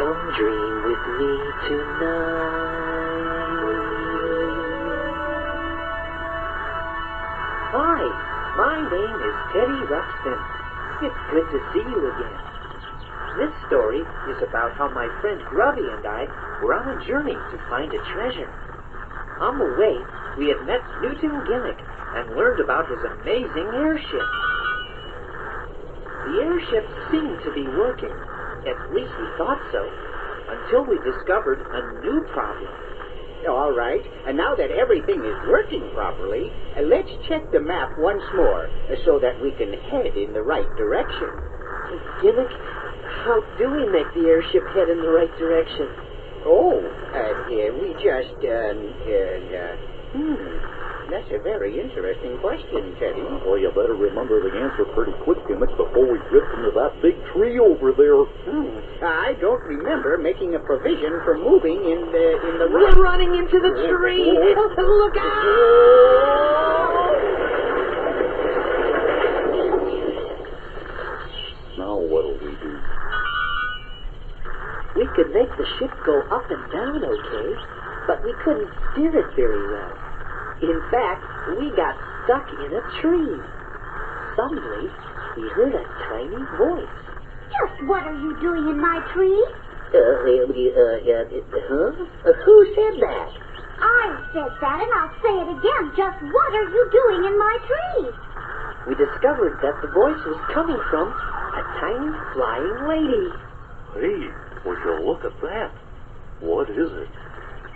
Come dream with me tonight. Hi, my name is Teddy Ruxpin. It's good to see you again. This story is about how my friend Grubby and I were on a journey to find a treasure. On the way, we had met Newton Gimmick and learned about his amazing airship. The airship seemed to be working. At least we thought so, until we discovered a new problem. All right, and now that everything is working properly, let's check the map once more so that we can head in the right direction. Gimmick, how do we make the airship head in the right direction? We just, that's a very interesting question, Teddy. Well, you better remember the answer pretty quick, Gimmick, before we drift into that big tree over there. I don't remember making a provision for moving in the We're running into the tree! Look out! Now what'll we do? We could make the ship go up and down okay, but we couldn't steer it very well. In fact, we got stuck in a tree. Suddenly, we heard a tiny voice. Just what are you doing in my tree? Who said that? I said that, and I'll say it again. Just what are you doing in my tree? We discovered that the voice was coming from a tiny flying lady. Hey, would you look at that? What is it?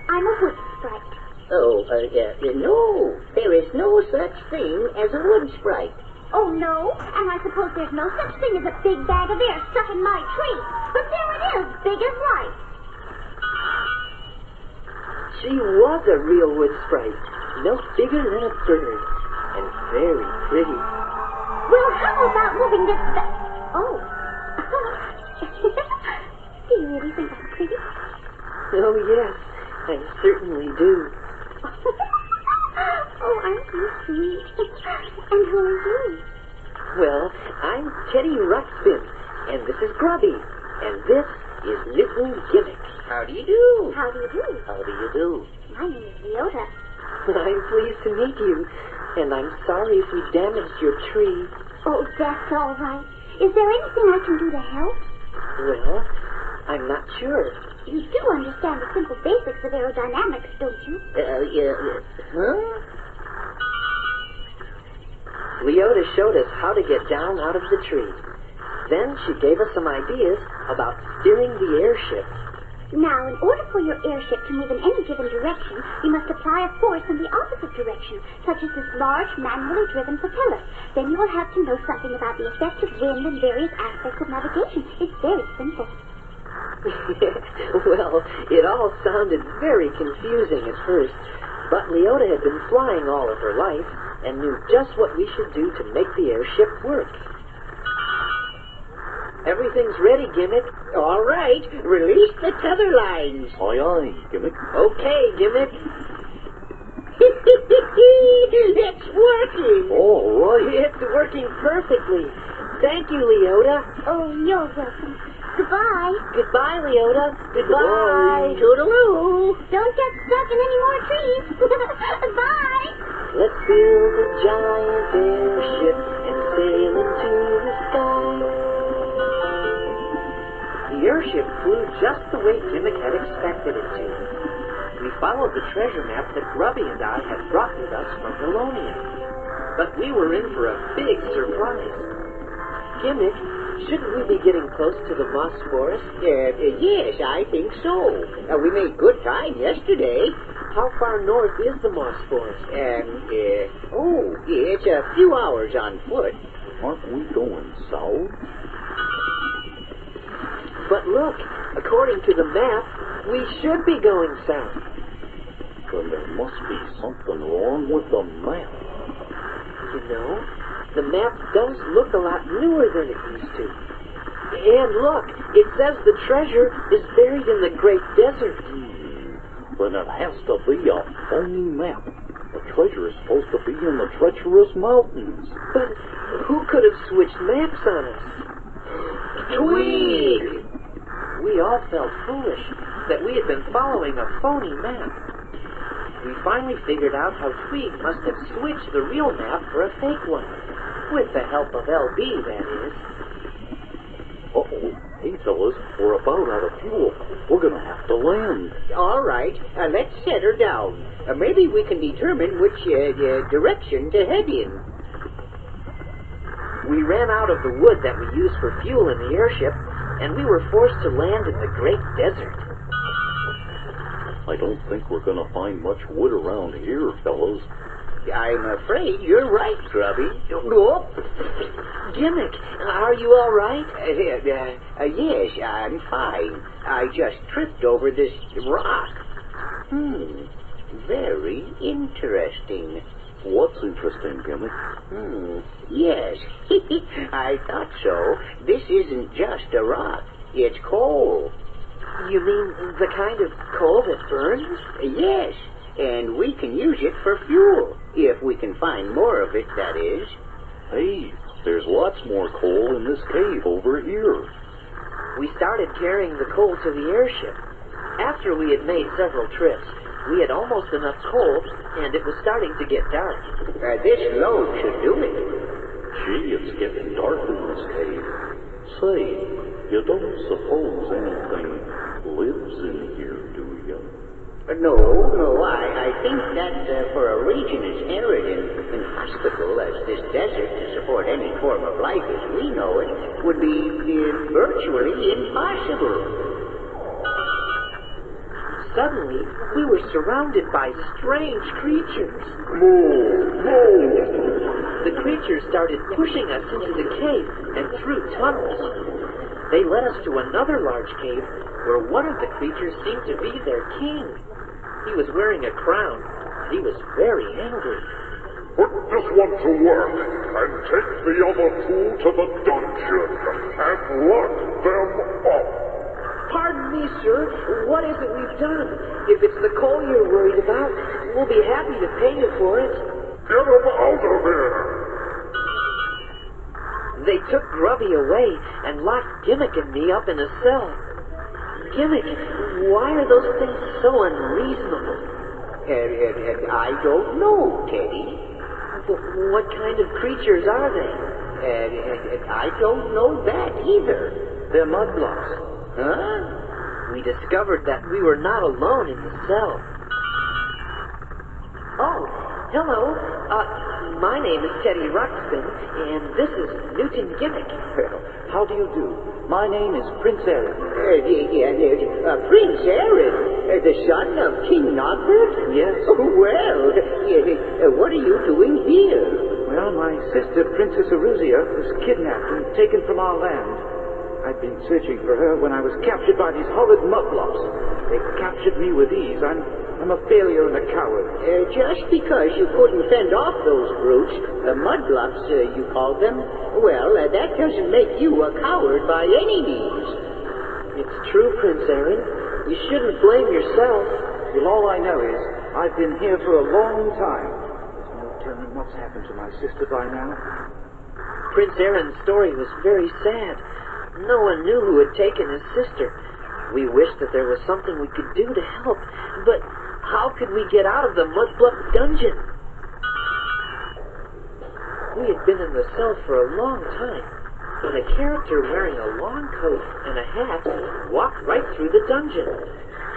I'm a wood sprite. No, there is no such thing as a wood sprite. Oh, no? And I suppose there's no such thing as a big bag of air stuck in my tree. But there it is, big as life. She was a real wood sprite, no bigger than a bird, and very pretty. Well, how about moving this Oh. Do you really think I'm pretty? Oh, yes, I certainly do. Oh, aren't you sweet? And who are you? Well, I'm Teddy Ruxpin, and this is Grubby, and this is Newton Gimmick. How do you do? How do you do? How do you do? My name is Leota. I'm pleased to meet you, and I'm sorry if we damaged your tree. Oh, that's all right. Is there anything I can do to help? Well, I'm not sure. You do understand the simple basics of aerodynamics, don't you? Leota showed us how to get down out of the tree. Then she gave us some ideas about steering the airship. Now, in order for your airship to move in any given direction, you must apply a force in the opposite direction, such as this large, manually driven propeller. Then you will have to know something about the effect of wind and various aspects of navigation. It's very simple. Well, it all sounded very confusing at first, but Leota had been flying all of her life and knew just what we should do to make the airship work. Everything's ready, Gimmick. All right, release the tether lines. Aye, aye, Gimmick. Okay, Gimmick. It's working. All right. It's working perfectly. Thank you, Leota. Oh, you're welcome. Goodbye. Goodbye, Leota. Goodbye. Toodaloo. Don't get stuck in any more trees. Bye. Let's build a giant airship and sail into the sky. The airship flew just the way Gimmick had expected it to. We followed the treasure map that Grubby and I had brought with us from Melonia. But we were in for a big surprise. Gimmick, shouldn't we be getting close to the moss forest? Yes, I think so. We made good time yesterday. How far north is the moss forest? It's a few hours on foot. Aren't we going south? But look, according to the map, we should be going south. Then there must be something wrong with the map. You know, the map does look a lot newer than it used to. And look, it says the treasure is buried in the Great Desert. Then it has to be a phony map. The treasure is supposed to be in the treacherous mountains. But who could have switched maps on us? Tweed! We we all felt foolish, that we had been following a phony map. We finally figured out how Tweeg must have switched the real map for a fake one. With the help of LB, that is. Uh-oh. Hey, fellas, we're about out of fuel. We're gonna have to land. All right, let's set her down. Maybe we can determine which direction to head in. We ran out of the wood that we used for fuel in the airship, and we were forced to land in the great desert. I don't think we're gonna find much wood around here, fellas. I'm afraid you're right, Grubby. Oh. Gimmick, are you all right? Yes, I'm fine. I just tripped over this rock. Very interesting. What's interesting, Gimmick? Yes, I thought so. This isn't just a rock. It's coal. You mean the kind of coal that burns? Yes, and we can use it for fuel. If we can find more of it, that is. Hey, there's lots more coal in this cave over here. We started carrying the coal to the airship. After we had made several trips, we had almost enough coal, and it was starting to get dark. This load should do it. Gee, it's getting dark in this cave. Say, you don't suppose anything lives in here, do you? No, I think that for a region as arid and hospitable as this desert to support any form of life as we know it would be virtually impossible. Suddenly, we were surrounded by strange creatures. The creatures started pushing us into the cave and through tunnels. They led us to another large cave where one of the creatures seemed to be their king. He was wearing a crown, and he was very angry. Put this one to work, and take the other two to the dungeon, and lock them up. Pardon me, sir. What is it we've done? If it's the coal you're worried about, we'll be happy to pay you for it. Get them out of here! They took Grubby away and locked Gimmick and me up in a cell. Gimmick, why are those things so unreasonable? I don't know, Teddy. What kind of creatures are they? I don't know that either. They're Mudblups. Huh? We discovered that we were not alone in the cell. Oh, hello. My name is Teddy Ruxpin, and this is Newton Gimmick. How do you do? My name is Prince Aaron. Prince Aaron, the son of King Nogbert? Yes. Well, what are you doing here? Well, my sister, Princess Aruzia, was kidnapped and taken from our land. I'd been searching for her when I was captured by these horrid Mudblups. They captured me with ease. I'm a failure and a coward. Just because you couldn't fend off those brutes, Mudblups, you called them, well, that doesn't make you a coward by any means. It's true, Prince Aaron. You shouldn't blame yourself. Well, all I know is I've been here for a long time. There's no telling what's happened to my sister by now. Prince Aaron's story was very sad. No one knew who had taken his sister. We wished that there was something we could do to help, but how could we get out of the Mudblup dungeon? We had been in the cell for a long time, when a character wearing a long coat and a hat walked right through the dungeon.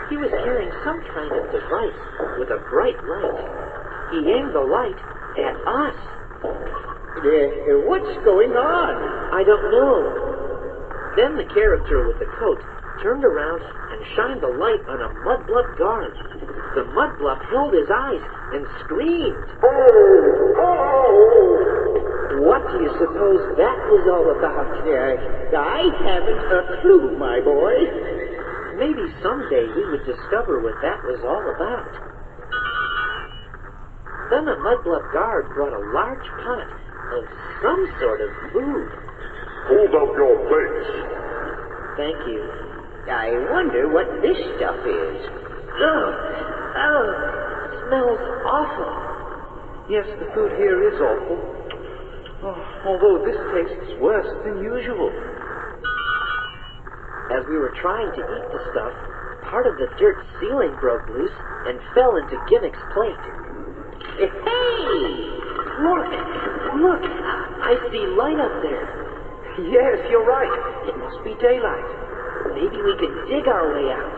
He was carrying some kind of device with a bright light. He aimed the light at us. What's going on? I don't know. Then the character with the coat turned around and shined the light on a Mudblup guard. The Mudblup held his eyes and screamed. What do you suppose that was all about? I haven't a clue, my boy. Maybe someday we would discover what that was all about. Then the Mudblup guard brought a large pot of some sort of food. Hold up your face. Thank you. I wonder what this stuff is. Oh, smells awful. Yes, the food here is awful. Although this tastes worse than usual. As we were trying to eat the stuff, part of the dirt ceiling broke loose and fell into Gimmick's plate. Hey! Look! I see light up there. Yes, you're right. It must be daylight. Maybe we can dig our way out.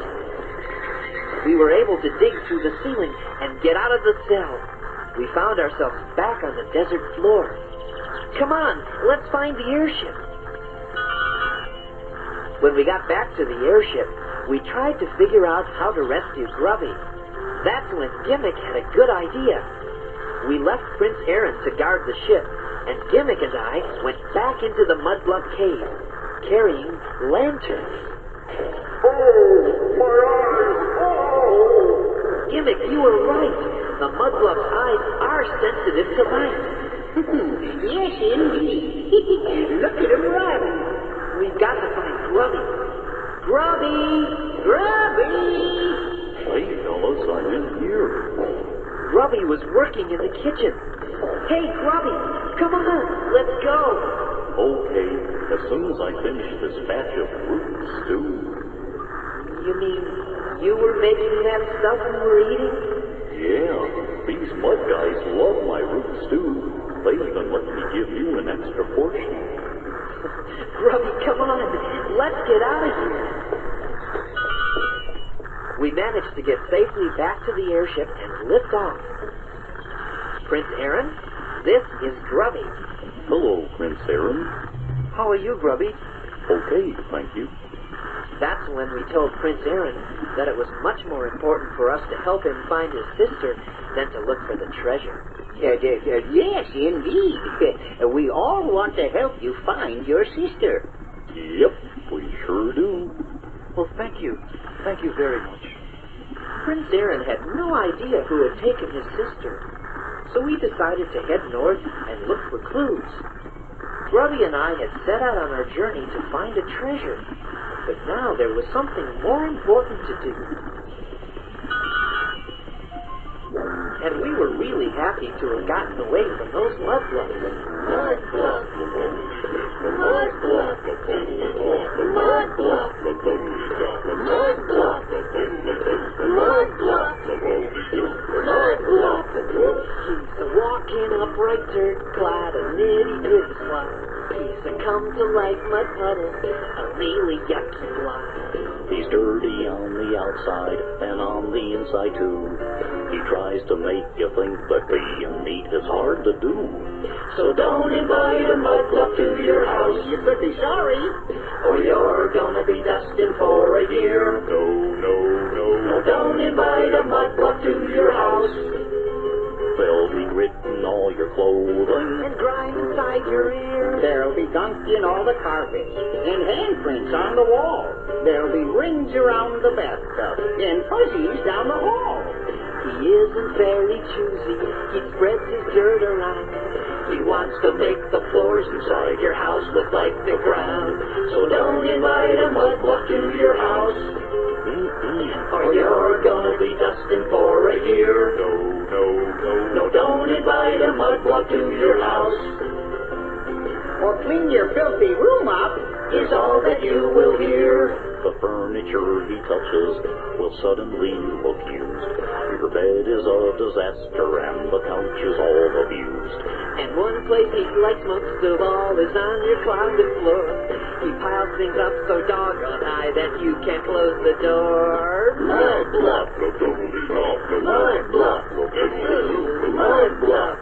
We were able to dig through the ceiling and get out of the cell. We found ourselves back on the desert floor. Come on, let's find the airship. When we got back to the airship, we tried to figure out how to rescue Grubby. That's when Gimmick had a good idea. We left Prince Aaron to guard the ship, and Gimmick and I went back into the Mudblub cave, carrying lanterns. Oh, my eyes! Oh! Gimmick, you were right. The Mudblub's eyes are sensitive to light. Yes, indeed. Look at him run. We've got to find Grubby. Grubby! Hey, fellas, I'm in here. Grubby was working in the kitchen. Hey, Grubby, come on, let's go. Okay, as soon as I finish this batch of root stew. You mean you were making that stuff we were eating? Yeah, these mud guys love my root stew. They even let me give you an extra portion. Grubby, come on, let's get out of here. We managed to get safely back to the airship and lift off. Prince Aaron, this is Grubby. Hello, Prince Aaron. How are you, Grubby? Okay, thank you. That's when we told Prince Aaron that it was much more important for us to help him find his sister than to look for the treasure. Yes, indeed. We all want to help you find your sister. Yep, we sure do. Well, thank you. Thank you very much. Prince Aaron had no idea who had taken his sister, so we decided to head north and look for clues. Grubby and I had set out on our journey to find a treasure, but now there was something more important to do. And we were really happy to have gotten away from those Mudblups. He's a walking upright dirt clod, a nitty-gritty slot. He's a come-to-life mud puddle, a really yucky blob. He's dirty on the outside and on the inside too. He tries to make you think that being neat is hard to do. So don't invite a Mudblub to your house. You could be sorry. Or you're gonna be dusting for a year. No, don't invite a Mudblub to your house. They'll be gritting all your clothing And grind inside your ear. There'll be gunk in all the carpets, and handprints on the wall. There'll be rings around the bathtub, and fuzzies down the hall. He isn't very choosy. He spreads his dirt around. He wants to make the floors inside your house look like the ground. So don't invite a Mudblub to your house. Or you're gonna be dusting for a year. No, don't invite a Mudblub to your house. Or clean your filthy room up. Is all that you will hear. The furniture he touches will suddenly look used. Your bed is a disaster and the couch is all abused. And one place he likes most of all is on your closet floor. He piles things up so doggone high that you can't close the door. Mudblub! Mudblub! Mudblub!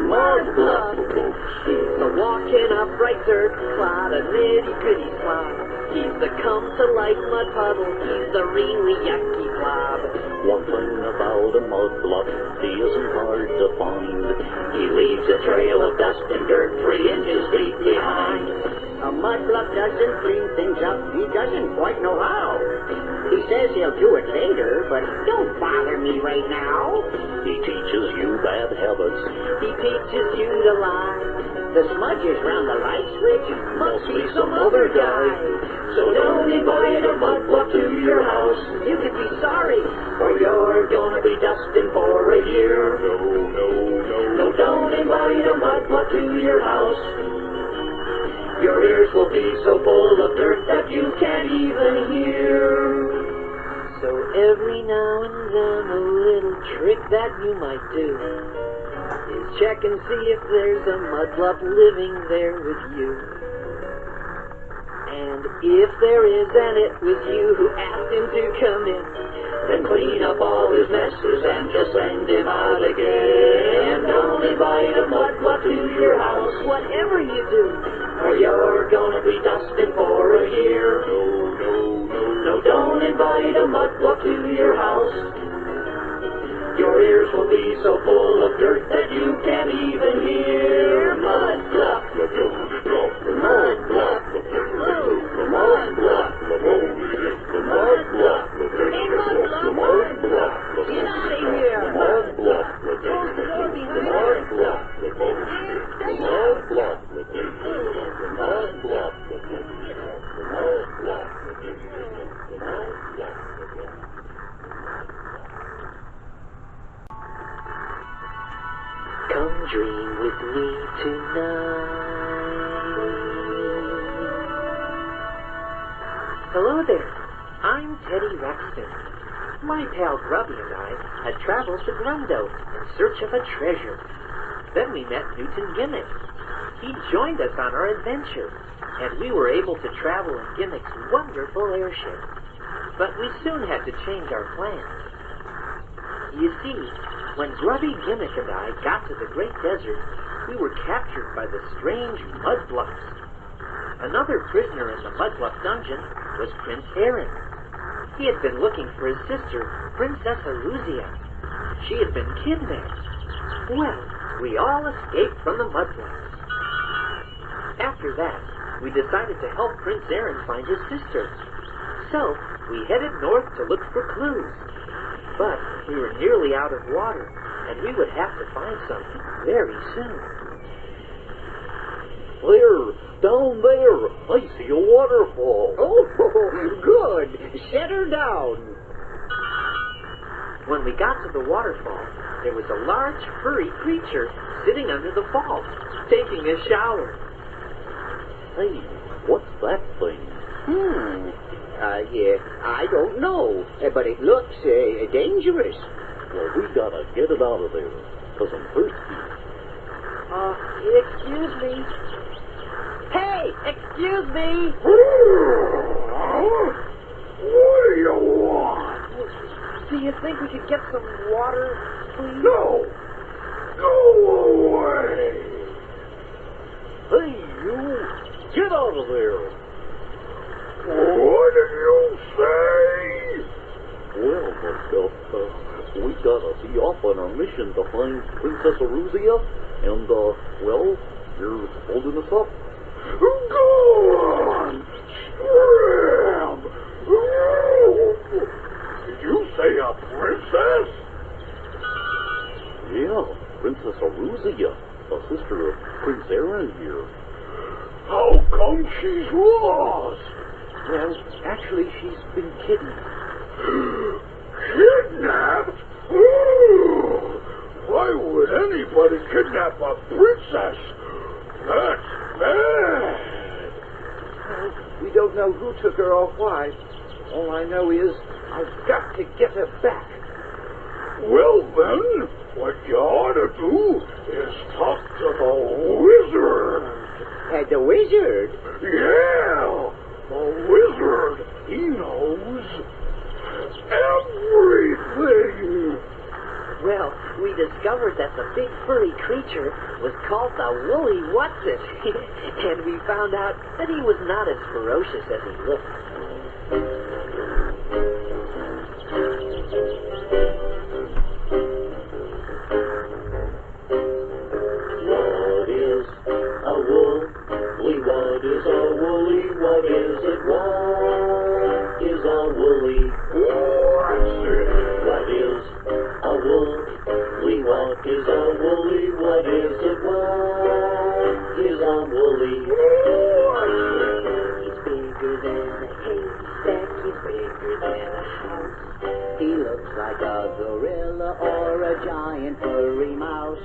Mudblub! He's a walking upright dirt clod, a nitty-gritty slob. He's the come-to-life mud puddle. He's a really yucky blob. One thing about a Mudblub, he isn't hard to find. He leaves a trail of dust and dirt 3 inches deep behind. A Mudblub doesn't clean things up. He doesn't quite know how. He says he'll do it later, but don't bother me right now. He teaches you bad habits. He teaches you to lie. The smudges round the light switch Must be some other guy. So don't invite a Mudblub to your house. You could be sorry, or you're gonna be dusting for a year. No, don't invite a Mudblub to your house. Your ears will be so full of dirt that you can't even hear. So every now and then a little trick that you might do is check and see if there's a mudblup living there with you. And if there is and it was you who asked him to come in, Then clean up all his messes and just send him out again. Don't invite a mudblup to your house, whatever you do, or you're gonna be dusting for a year. No, don't invite a mudblup to your house. Your ears will be so full of dirt that you can't even hear. Mudblup, mudblup, mudblup, mudblup. Hey, Mudblup! Get out of here! Close the door behind Come dream with me tonight. Hello there. I'm Teddy Ruxpin. My pal Grubby and I had traveled to Grundo in search of a treasure. Then we met Newton Gimmick. He joined us on our adventure, and we were able to travel in Gimmick's wonderful airship. But we soon had to change our plans. You see, when Grubby, Gimmick, and I got to the Great Desert, we were captured by the strange Mudblups. Another prisoner in the Mudblup dungeon was Prince Aaron. He had been looking for his sister, Princess Aruzia. She had been kidnapped. Well, we all escaped from the Mudblups. After that, we decided to help Prince Aaron find his sister. So, we headed north to look for clues. But we were nearly out of water, and we would have to find some very soon. There, down there, I see a waterfall. Oh, good. Set her down. When we got to the waterfall, there was a large furry creature sitting under the fall, taking a shower. Hey, what's that thing? Yeah, I don't know, but it looks dangerous. Well, we gotta get it out of there, 'cause I'm thirsty. Excuse me. Hey, excuse me. What do you want? Do you think we could get some water, please? No! Go away! Hey, you! Get out of there! What did you say? Well, we gotta be off on our mission to find Princess Aruzia, and, well, you're holding us up. Go on! Scram! Did you say a princess? Yeah, Princess Aruzia, the sister of Prince Aaron here. How come she's lost? Well, actually, she's been kidnapped. Kidnapped? Ooh, why would anybody kidnap a princess? That's bad. Well, we don't know who took her or why. All I know is I've got to get her back. Well then, what you ought to do is talk to the wizard. The wizard? Yeah, the wizard. He knows everything. Well, we discovered that the big furry creature was called the Woolly Whatsit, and we found out that he was not as ferocious as he looked. What is a woolly? What is a woolly? What is it? What is a woolly? What is a woolly? What is a woolly? What is it? What is a woolly? He's bigger than a haystack, he's bigger bigger than a house. He looks like a gorilla or a giant furry mouse.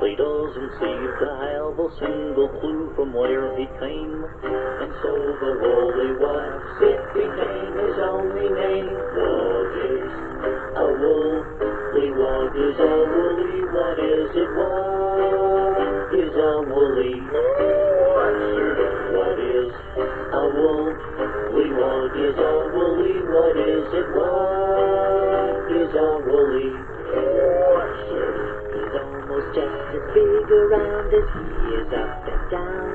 He doesn't seem to have a single clue from where he came, and so the woolly wax it became his only name. What is a woolly? What is a woolly? What is it? What is a woolly? What is a woolly? What is a woolly? What is it? What is a woolly? He's almost just as big around as he is up and down.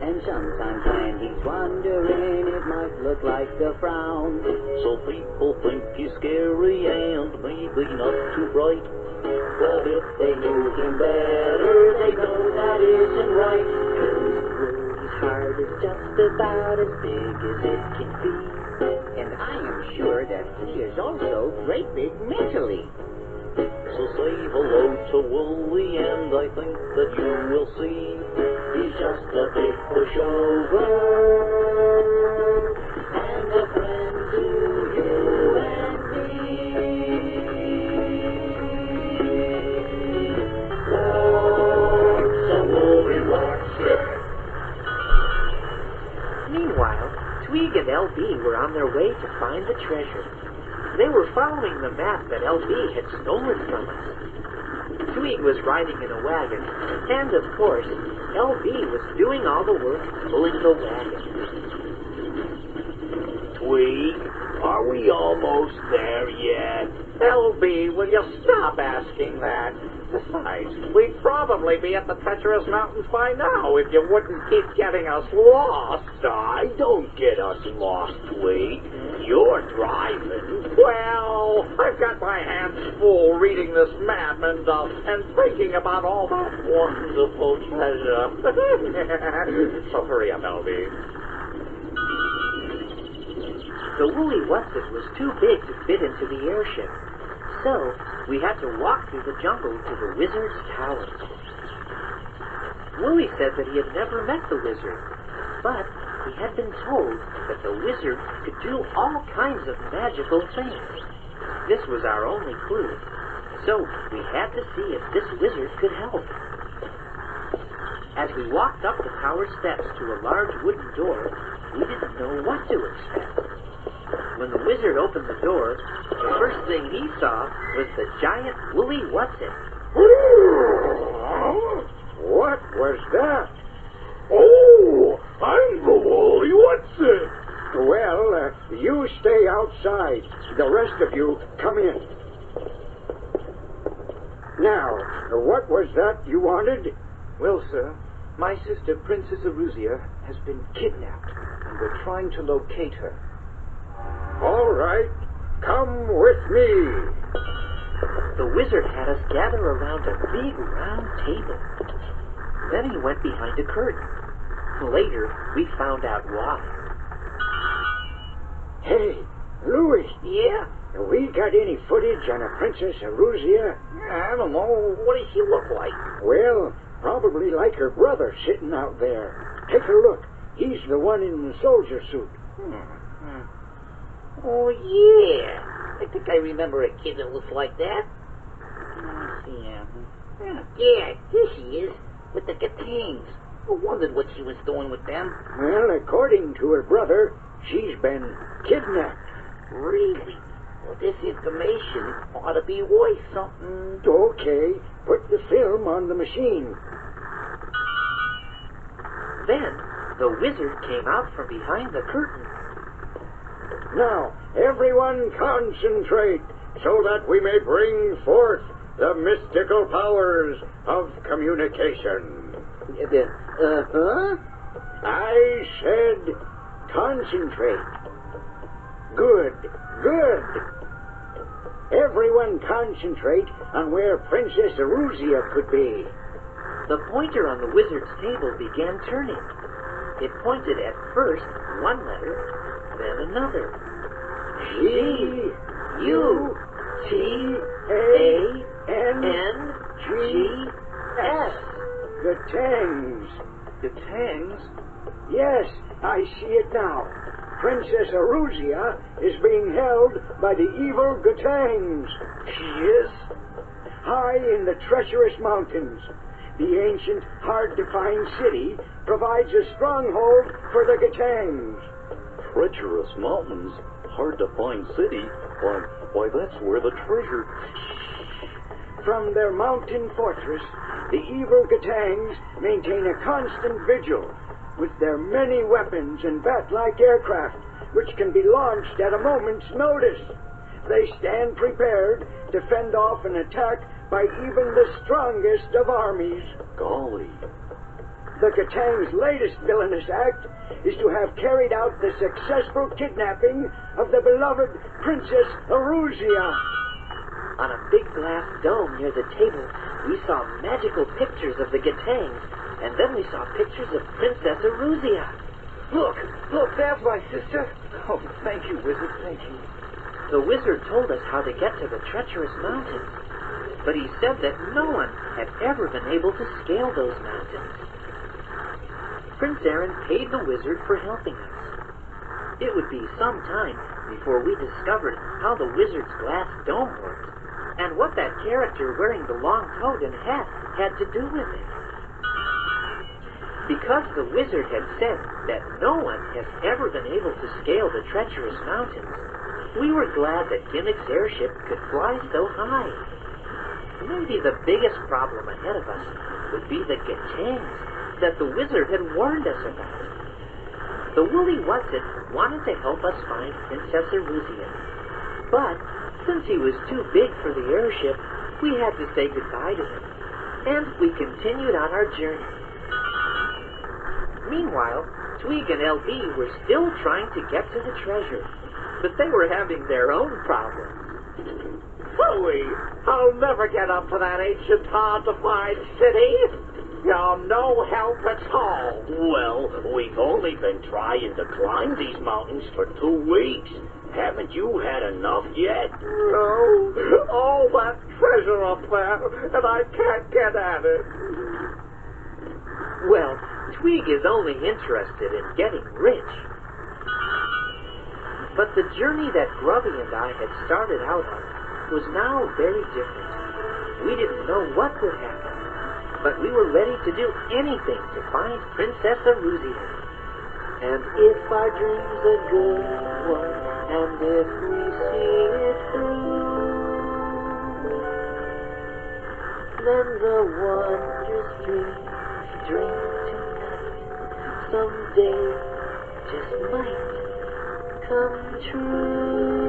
And sometimes when he's wandering, it might look like a frown. So people think he's scary and maybe not too bright. But if they knew him better, they know that isn't right. His heart is just about as big as it can be. And I am sure that he is also great big mentally. So say hello to Wooly, and I think that you will see he's just a big pushover and a friend to you and me. What's a Wooly? What's it? Meanwhile, Tweeg and LB were on their way to find the treasure. They were following the map that LB had stolen from us. Tweeg was riding in a wagon, and of course, LB was doing all the work pulling the wagon. Tweeg, are we almost there yet? LB, will you stop asking that? Besides, we'd probably be at the treacherous mountains by now if you wouldn't keep getting us lost. I don't get us lost, Tweeg. You're driving. Well, I've got my hands full reading this map and thinking about all that wonderful treasure. So hurry up, LB. The Woolly Whatsit was too big to fit into the airship, so we had to walk through the jungle to the wizard's tower. Wooly said that he had never met the wizard, but he had been told that the wizard could do all kinds of magical things. This was our only clue, so we had to see if this wizard could help. As we walked up the tower steps to a large wooden door, we didn't know what to expect. When the wizard opened the door, the first thing he saw was the giant Woolly Whatsit. What was that? Oh, I'm the Woolly Whatsit. Well, you stay outside. The rest of you come in. Now, what was that you wanted? Well, sir, my sister, Princess Aruzia, has been kidnapped, and we're trying to locate her. All right, come with me. The wizard had us gather around a big round table. Then he went behind a curtain. Later, we found out why. Hey, Louis, Yeah? we got any footage on a Princess Aruzia? I don't know. What does she look like? Well, probably like her brother sitting out there. Take a look. He's the one in the soldier suit. Oh, yeah. I think I remember a kid that looks like that. Yeah, there she is, with the Gatings. I wondered what she was doing with them. Well, according to her brother, she's been kidnapped. Really? Well, this information ought to be worth something. Okay, put the film on the machine. Then, the wizard came out from behind the curtain. Now, everyone concentrate so that we may bring forth the mystical powers of communication. I said concentrate. Good, good. Everyone concentrate on where Princess Aruzia could be. The pointer on the wizard's table began turning. It pointed at first one letter, then another. G-U-T-A-N-G-S. Gatings. Gatings? Yes, I see it now. Princess Eruzia is being held by the evil Gatangs. She is? High in the treacherous mountains, the ancient, hard-to-find city provides a stronghold for the Gatangs. Treacherous mountains? Hard-to-find city? Why, that's where the treasure... From their mountain fortress, the evil Gatangs maintain a constant vigil with their many weapons and bat-like aircraft, which can be launched at a moment's notice. They stand prepared to fend off an attack by even the strongest of armies. Golly. The Gatangs' latest villainous act is to have carried out the successful kidnapping of the beloved Princess Eruzia. On a big glass dome near the table, we saw magical pictures of the Gatangs, and then we saw pictures of Princess Eruzia. Look, there's my sister. Oh, thank you, wizard, thank you. The wizard told us how to get to the treacherous mountains, but he said that no one had ever been able to scale those mountains. Prince Aaron paid the wizard for helping us. It would be some time before we discovered how the wizard's glass dome worked, and what that character wearing the long coat and hat had to do with it. Because the wizard had said that no one has ever been able to scale the treacherous mountains, we were glad that Gimmick's airship could fly so high. Maybe the biggest problem ahead of us would be the Gatangs that the wizard had warned us about. The Woolly Whatsit wanted to help us find Princess Eruzia, but since he was too big for the airship, we had to say goodbye to him, and we continued on our journey. Meanwhile, Tweeg and LB were still trying to get to the treasure, but they were having their own problems. Phooey! I'll never get up to that ancient, hard-to-find city. You're no help at all. Well, we've only been trying to climb these mountains for 2 weeks. Haven't you had enough yet? No. All that treasure up there, and I can't get at it. Well, Tweeg is only interested in getting rich. But the journey that Grubby and I had started out on was now very different. We didn't know what would happen, but we were ready to do anything to find Princess Eruzia. And if our dream's a good one, and if we see it through, then the wondrous dream tonight, someday just might come true.